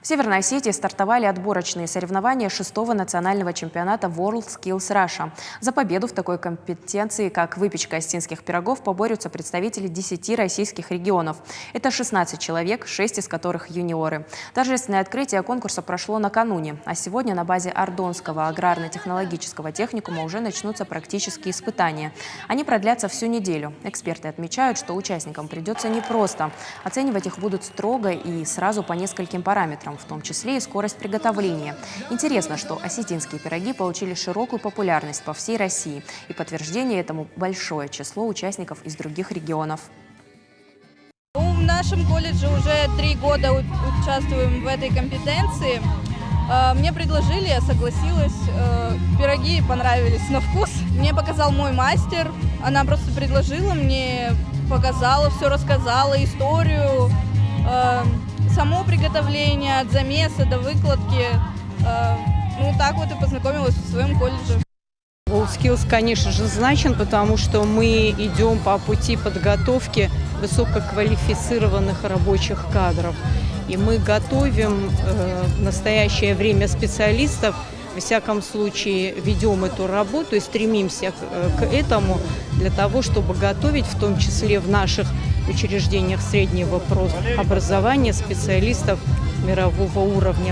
В Северной Осетии стартовали отборочные соревнования 6-го национального чемпионата WorldSkills Russia. За победу в такой компетенции, как выпечка осетинских пирогов, поборются представители 10 российских регионов. Это 16 человек, 6 из которых юниоры. Торжественное открытие конкурса прошло накануне, а сегодня на базе Ардонского аграрно-технологического техникума уже начнутся практические испытания. Они продлятся всю неделю. Эксперты отмечают, что участникам придется непросто. Оценивать их будут строго и сразу по нескольким параметрам, в том числе и скорость приготовления. Интересно, что осетинские пироги получили широкую популярность по всей России. И подтверждение этому большое число участников из других регионов. В нашем колледже уже 3 года участвуем в этой компетенции. Мне предложили, я согласилась. Пироги понравились на вкус. Мне показал мой мастер. Она просто предложила мне, показала, все рассказала, историю, само приготовление, от замеса до выкладки. Ну, так вот и познакомилась в своем колледже. WorldSkills, конечно же, значим, потому что мы идем по пути подготовки высококвалифицированных рабочих кадров. И мы готовим в настоящее время специалистов, во всяком случае ведем эту работу и стремимся к этому для того, чтобы готовить, в том числе в наших учреждениях среднего образования, специалистов мирового уровня.